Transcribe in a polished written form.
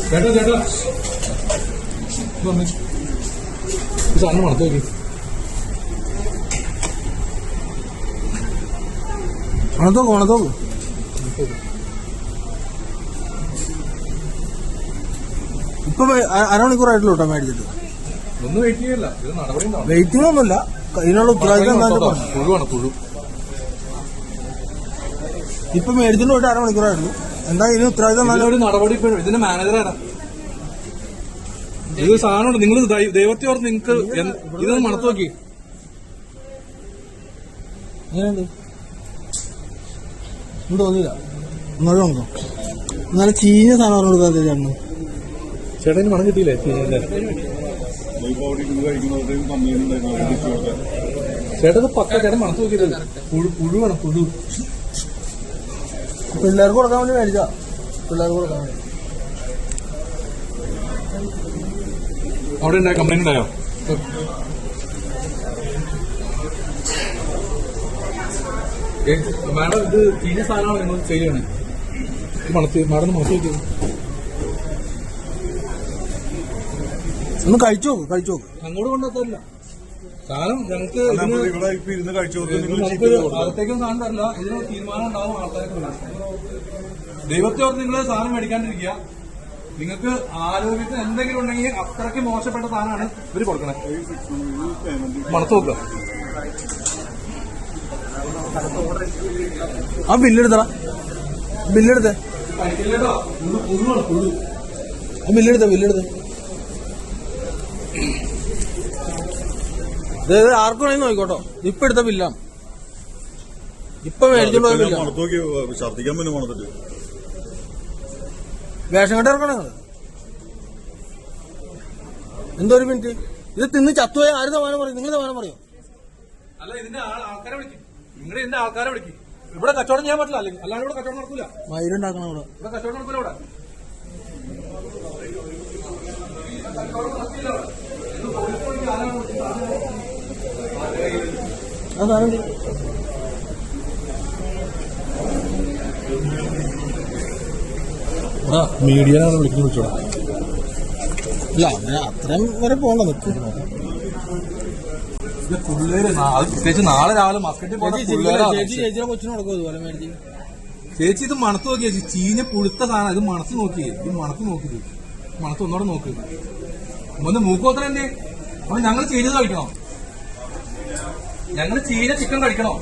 ചേട്ടാ ചേട്ടാ സാധനം മണത്ത് നോക്കി മണത്തോക്ക് ഇപ്പൊ അരമണിക്കൂറായിട്ടുള്ളൂ കേട്ടോ മേടിച്ചിട്ട്. ഒന്നും വെയിറ്റ് ചെയ്യല്ല, ഇത് നടപടി വെയിറ്റിംഗ് ഒന്നുമില്ല. ഇതിനുള്ള ഉത്തരവാദിത്തം പുഴുവാണ് പുഴു. ഇപ്പൊ മേടിച്ചിട്ട് പോയിട്ട് അരമണിക്കൂറായിട്ടുള്ളൂ. എന്താ ഇതിന് ഉത്തരവാദിത്തം? നല്ലൊരു നടപടി. ഇതിന്റെ മാനേജറാണ്. ഇത് സാധനമുണ്ട്. നിങ്ങൾ ദൈവത്തെ ഓർത്ത് നിങ്ങൾക്ക് ഇതൊന്ന് മണത്ത് നോക്കി. എങ്ങനെയുണ്ട്? തോന്നിയില്ല. ഒന്നും നോക്കാം. എന്നാലും ചീഞ്ഞ സാധനം കൊടുക്കാതെ ചേട്ടന്. ചേട്ടന് മണം കിട്ടിയില്ലേ? ചേട്ടത് പക്ക. ചേട്ടൻ മണത്ത് നോക്കിയതല്ല, പുഴുവാണ് പുഴു. പിള്ളേർക്ക് കൊടുക്കാൻ വേണ്ടി മേടിച്ചാ. പിള്ളേർക്ക് കൊടുക്കാൻ വേണ്ടി. അവിടെ ഉണ്ടായ കംപ്ലൈന്റ് ഉണ്ടായോ? മാഡം ഇത് ചീഞ്ഞ സാധനമാണ് നിങ്ങൾ ചെയ്യണേ. മാഡം മണത്ത് നോക്കിയത് ഒന്ന് കഴിച്ചു നോക്ക്. അങ്ങോട്ട് കൊണ്ടുവന്നില്ല സാധനം. ഞങ്ങൾക്ക് അകത്തേക്കും സാധനം തരില്ല. ഇതിന് തീരുമാനം ഉണ്ടാവും ആൾക്കാർക്ക്. ദൈവത്തെ ഓർത്ത് നിങ്ങൾ സാധനം മേടിക്കാണ്ടിരിക്കുക. നിങ്ങൾക്ക് ആരോഗ്യത്തിന് എന്തെങ്കിലും ഉണ്ടെങ്കിൽ അത്രയ്ക്ക് മോശപ്പെട്ട സാധനമാണ് ഇവര് കൊടുക്കണേ. മണത്ത് നോക്കുക. ആ ബില്ലെടുത്തടാ. ബില്ലെടുത്തേ. ആ ബില്ലെടുത്തേ. ആർക്കും വേണമെങ്കിൽ നോക്കിക്കോട്ടോ. ഇപ്പൊ എടുത്ത ബില്ലാണ്. ഇപ്പൊ മേടിച്ചോണ്ട് പോയ ബില്ലാണ്. വേഷം കെട്ട് ഇറക്കണം നിങ്ങള്. എന്തോ ഒരു മിനിറ്റ്. ഇത് തിന്ന് ചത്തുപോയ ആര് സമാനം പറയും? നിങ്ങൾ സമാനം പറയോ? അല്ല, ഇതിന്റെ ആൾക്കാരെ വിളിക്കും. നിങ്ങൾ ഇതിന്റെ ആൾക്കാരെ വിളിക്കും. ഇവിടെ കച്ചവടം ചെയ്യാൻ പറ്റില്ല. അല്ലെങ്കിൽ അല്ലാണ്ട് ഇവിടെ കച്ചവടം നടക്കൂല. മയിലുണ്ടാക്കണം ഇവിടെ കച്ചവടം നടക്കൂല. ഇവിടെ അതാണ് മീഡിയനാണ് വിളിച്ചോടാ. ഇല്ല, അങ്ങനെ അത്രയും വരെ പോകണ്ട. നിൽക്കും പിള്ളേര്. അത് പ്രത്യേകിച്ച് നാളെ രാവിലെ മാർക്കറ്റിൽ പോകുന്ന ചേച്ചിയുടെ കൊച്ചിന് കൊടുക്കും അതുപോലെ മേടിച്ച്. ചേച്ചി ഇത് മണത്ത് നോക്കി. ചേച്ചി ചീഞ്ഞ പുഴുത്ത സാധനം. ഇത് മണത്ത് നോക്കി. മണത്ത് ഒന്നോടെ നോക്ക്. ഒന്ന് മൂക്കോത്ര എന്തേ? അപ്പൊ ഞങ്ങൾ ചീഞ്ഞത് കഴിക്കണോ? ഞങ്ങൾ ചീഞ്ഞ ചിക്കൻ കഴിക്കണോ?